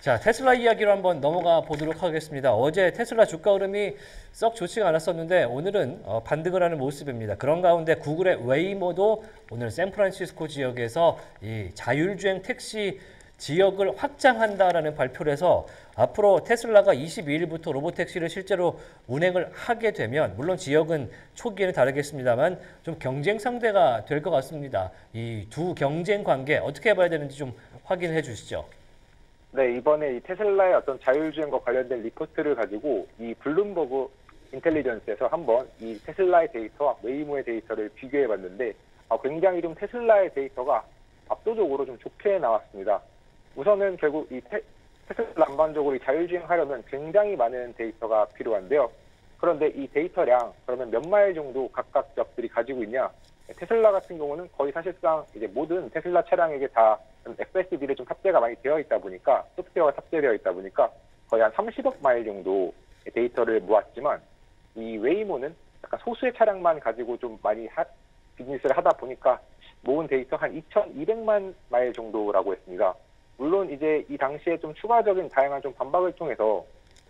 자, 테슬라 이야기로 한번 넘어가 보도록 하겠습니다. 어제 테슬라 주가 흐름이 썩 좋지가 않았었는데 오늘은 반등을 하는 모습입니다. 그런 가운데 구글의 웨이모도 오늘 샌프란시스코 지역에서 이 자율주행 택시 지역을 확장한다라는 발표를 해서 앞으로 테슬라가 22일부터 로보택시를 실제로 운행을 하게 되면 물론 지역은 초기에는 다르겠습니다만 좀 경쟁 상대가 될 것 같습니다. 이 두 경쟁 관계 어떻게 봐야 되는지 좀 확인해 주시죠. 네, 이번에 이 테슬라의 어떤 자율주행과 관련된 리포트를 가지고 이 블룸버그 인텔리전스에서 한번 이 테슬라의 데이터와 웨이모의 데이터를 비교해 봤는데 굉장히 좀 테슬라의 데이터가 압도적으로 좀 좋게 나왔습니다. 우선은 결국 이 테슬라 전반적으로 이 자율주행하려면 굉장히 많은 데이터가 필요한데요. 그런데 이 데이터량 그러면 몇 마일 정도 각각 지역들이 가지고 있냐? 테슬라 같은 경우는 거의 사실상 이제 모든 테슬라 차량에게 다 FSD를 좀 탑재가 많이 되어 있다 보니까 소프트웨어가 탑재되어 있다 보니까 거의 한 30억 마일 정도 데이터를 모았지만 이 웨이모는 약간 소수의 차량만 가지고 좀 많이 비즈니스를 하다 보니까 모은 데이터 한 2,200만 마일 정도라고 했습니다. 물론 이제 이 당시에 좀 추가적인 다양한 좀 반박을 통해서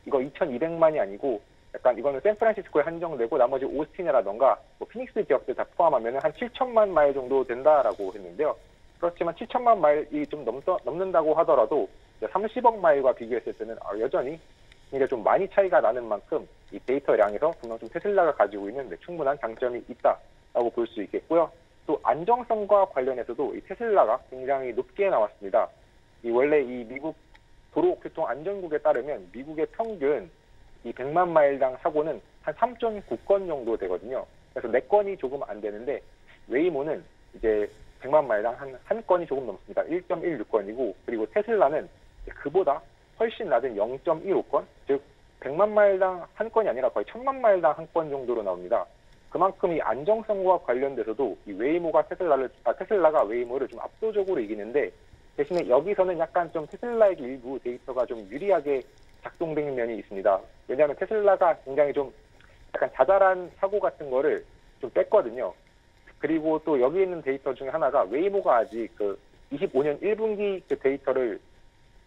이거 2,200만이 아니고 약간 이거는 샌프란시스코에 한정되고 나머지 오스틴이라던가 뭐 피닉스 지역들 다 포함하면 한 7천만 마일 정도 된다라고 했는데요. 그렇지만 7천만 마일이 좀 넘는다고 하더라도 30억 마일과 비교했을 때는 여전히 이게 좀 많이 차이가 나는 만큼 이 데이터량에서 분명 좀 테슬라가 가지고 있는 충분한 장점이 있다라고 볼 수 있겠고요. 또 안정성과 관련해서도 이 테슬라가 굉장히 높게 나왔습니다. 원래 이 미국 도로교통안전국에 따르면 미국의 평균 이 100만 마일당 사고는 한 3.9건 정도 되거든요. 그래서 4건이 조금 안 되는데 웨이모는 이제 100만 마일당 한 건이 조금 넘습니다. 1.16건이고 그리고 테슬라는 그보다 훨씬 낮은 0.15건, 즉 100만 마일당 한 건이 아니라 거의 1000만 마일당 한 건 정도로 나옵니다. 그만큼 이 안정성과 관련돼서도 이 테슬라가 웨이모를 좀 압도적으로 이기는데 대신에 여기서는 약간 좀 테슬라에게 일부 데이터가 좀 유리하게 작동되는 면이 있습니다. 왜냐하면 테슬라가 굉장히 좀 약간 자잘한 사고 같은 거를 좀 뺐거든요. 그리고 또 여기 있는 데이터 중에 하나가 웨이모가 아직 그 25년 1분기 그 데이터를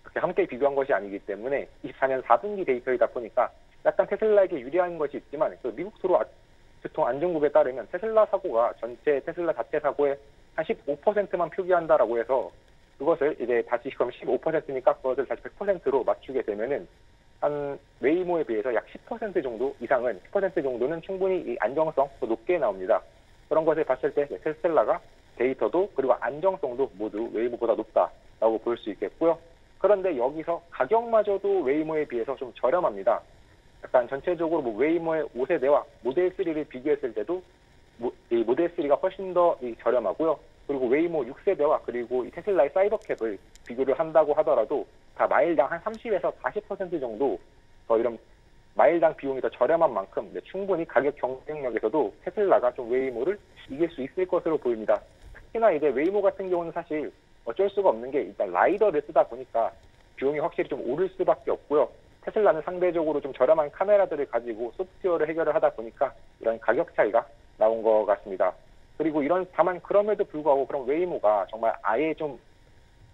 그렇게 함께 비교한 것이 아니기 때문에 24년 4분기 데이터이다 보니까 약간 테슬라에게 유리한 것이 있지만 그 미국 도로교통안전국에 따르면 테슬라 사고가 전체 테슬라 자체 사고의 한 15%만 표기한다라고 해서 그것을 이제 다시 그럼 15%니까 그것을 다시 100%로 맞추게 되면은 한 웨이모에 비해서 약 10% 정도 이상은 10% 정도는 충분히 이 안정성 더 높게 나옵니다. 그런 것을 봤을 때 테슬라가 데이터도 그리고 안정성도 모두 웨이모보다 높다라고 볼 수 있겠고요. 그런데 여기서 가격마저도 웨이모에 비해서 좀 저렴합니다. 약간 전체적으로 뭐 웨이모의 5세대와 모델 3를 비교했을 때도 이 모델 3가 훨씬 더 저렴하고요. 그리고 웨이모 6세대와 그리고 이 테슬라의 사이버캡을 비교를 한다고 하더라도 다 마일당 한 30에서 40% 정도 더 이런 마일당 비용이 더 저렴한 만큼 충분히 가격 경쟁력에서도 테슬라가 좀 웨이모를 이길 수 있을 것으로 보입니다. 특히나 이제 웨이모 같은 경우는 사실 어쩔 수가 없는 게 일단 라이더를 쓰다 보니까 비용이 확실히 좀 오를 수밖에 없고요. 테슬라는 상대적으로 좀 저렴한 카메라들을 가지고 소프트웨어를 해결을 하다 보니까 이런 가격 차이가 나온 것 같습니다. 그리고 다만 그럼에도 불구하고 그럼 웨이모가 정말 아예 좀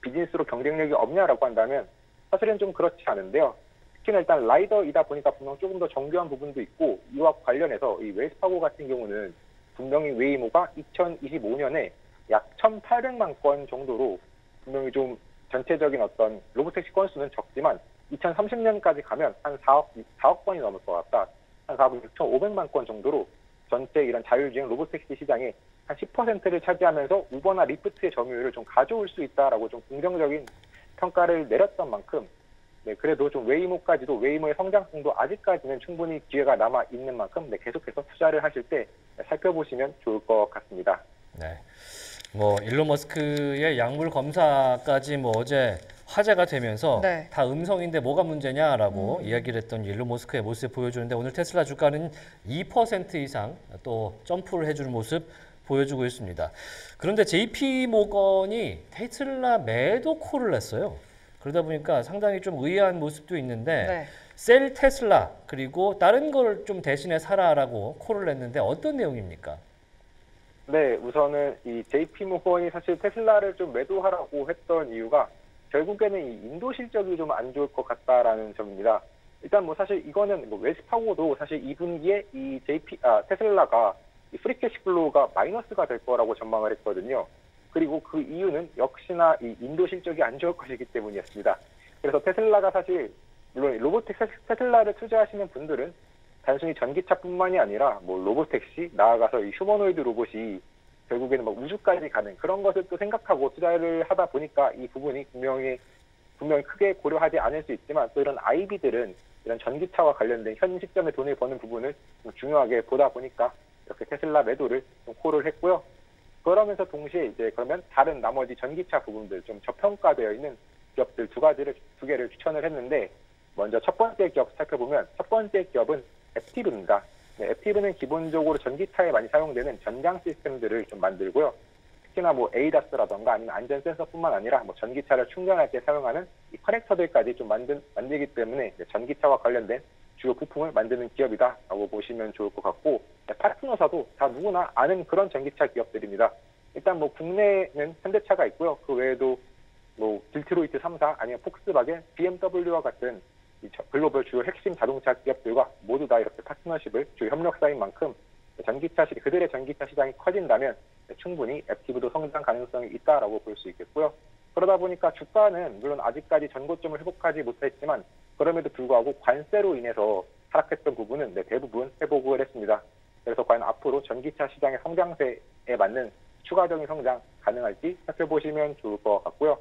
비즈니스로 경쟁력이 없냐라고 한다면 사실은 좀 그렇지 않은데요. 특히나 일단 라이더이다 보니까 분명 조금 더 정교한 부분도 있고 이와 관련해서 이 웰스파고 같은 경우는 분명히 웨이모가 2025년에 약 1,800만 건 정도로 분명히 좀 전체적인 어떤 로보택시 건수는 적지만 2030년까지 가면 한 4억 건이 넘을 것 같다. 한 4억 6,500만 건 정도로 전체 이런 자율주행 로보택시 시장에 한 10%를 차지하면서 우버나 리프트의 점유율을 좀 가져올 수 있다라고 좀 긍정적인 평가를 내렸던 만큼 그래도 좀 웨이모까지도 웨이모의 성장성도 아직까지는 충분히 기회가 남아 있는 만큼 계속해서 투자를 하실 때 살펴보시면 좋을 것 같습니다. 네. 뭐 일론 머스크의 약물 검사까지 뭐 어제 화제가 되면서 네. 다 음성인데 뭐가 문제냐라고 이야기를 했던 일론 머스크의 모습을 보여주는데 오늘 테슬라 주가는 2% 이상 또 점프를 해주는 모습 보여주고 있습니다. 그런데 JP 모건이 테슬라 매도 콜을 냈어요. 그러다 보니까 상당히 좀 의아한 모습도 있는데 네. 셀 테슬라 그리고 다른 걸 좀 대신에 사라라고 콜을 냈는데 어떤 내용입니까? 네, 우선은 이 JP 모건이 사실 테슬라를 좀 매도하라고 했던 이유가 결국에는 이 인도 실적이 좀 안 좋을 것 같다라는 점입니다. 일단 뭐 사실 이거는 뭐 웰스파고도 사실 2분기에 이 테슬라가 이 프리캐시 플로우가 마이너스가 될 거라고 전망을 했거든요. 그리고 그 이유는 역시나 이 인도 실적이 안 좋을 것이기 때문이었습니다. 그래서 테슬라가 사실 물론 테슬라를 투자하시는 분들은 단순히 전기차뿐만이 아니라 뭐 로보택시, 나아가서 이 휴머노이드 로봇이 결국에는 막 우주까지 가는 그런 것을 또 생각하고 투자를 하다 보니까 이 부분이 분명히 크게 고려하지 않을 수 있지만, 또 이런 IB들은 이런 전기차와 관련된 현 시점에 돈을 버는 부분을 좀 중요하게 보다 보니까 이렇게 테슬라 매도를 좀 콜을 했고요. 그러면서 동시에 이제 그러면 다른 나머지 전기차 부분들 좀 저평가되어 있는 기업들 두 개를 추천을 했는데, 먼저 첫 번째 기업 살펴보면 첫 번째 기업은 앱티브입니다. 네, 앱티브는 기본적으로 전기차에 많이 사용되는 전장 시스템들을 좀 만들고요. 특히나 뭐 ADAS라던가 아니면 안전 센서뿐만 아니라 뭐 전기차를 충전할 때 사용하는 이 커넥터들까지 좀 만들기 때문에 전기차와 관련된 주요 부품을 만드는 기업이다라고 보시면 좋을 것 같고, 파트너사도 다 누구나 아는 그런 전기차 기업들입니다. 일단 뭐 국내에는 현대차가 있고요. 그 외에도 뭐 딜트로이트 3사 아니면 폭스바겐, BMW와 같은 이 글로벌 주요 핵심 자동차 기업들과 모두 다 이렇게 파트너십을 주요 협력사인 만큼 그들의 전기차 시장이 커진다면 충분히 앱티브도 성장 가능성이 있다라고 볼 수 있겠고요. 그러다 보니까 주가는 물론 아직까지 전고점을 회복하지 못했지만 그럼에도 불구하고 관세로 인해서 하락했던 부분은 대부분 회복을 했습니다. 그래서 과연 앞으로 전기차 시장의 성장세에 맞는 추가적인 성장 가능할지 살펴보시면 좋을 것 같고요.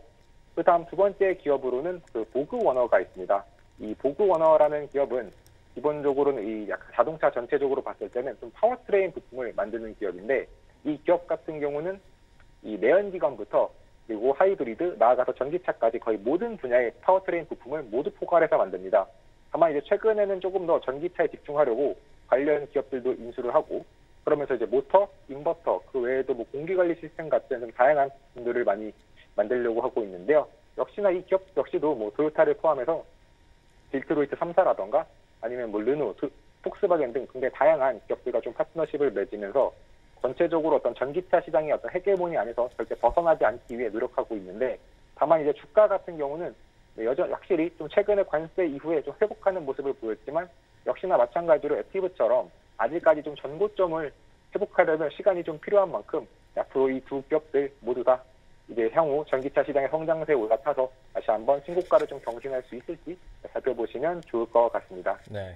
그 다음 두 번째 기업으로는 그 보그워너가 있습니다. 이 보그워너라는 기업은 기본적으로는 이 약간 자동차 전체적으로 봤을 때는 좀 파워트레인 부품을 만드는 기업인데, 이 기업 같은 경우는 이 내연기관부터 그리고 하이브리드, 나아가서 전기차까지 거의 모든 분야의 파워트레인 부품을 모두 포괄해서 만듭니다. 다만 이제 최근에는 조금 더 전기차에 집중하려고 관련 기업들도 인수를 하고, 그러면서 이제 모터, 인버터, 그 외에도 뭐 공기관리 시스템 같은 좀 다양한 부분들을 많이 만들려고 하고 있는데요. 역시나 이 기업 역시도 뭐 토요타를 포함해서 딜트로이트 3사라던가 아니면 뭐 르노, 폭스바겐 등 굉장히 다양한 기업들과 좀 파트너십을 맺으면서 전체적으로 어떤 전기차 시장의 어떤 헤게모니 안에서 절대 벗어나지 않기 위해 노력하고 있는데, 다만 이제 주가 같은 경우는 여전히 확실히 좀 최근에 관세 이후에 좀 회복하는 모습을 보였지만, 역시나 마찬가지로 앱티브처럼 아직까지 좀 전고점을 회복하려면 시간이 좀 필요한 만큼 앞으로 이 두 기업들 모두 다 이제 향후 전기차 시장의 성장세에 올라타서 다시 한번 신고가를 좀 경신할 수 있을지 살펴보시면 좋을 것 같습니다. 네.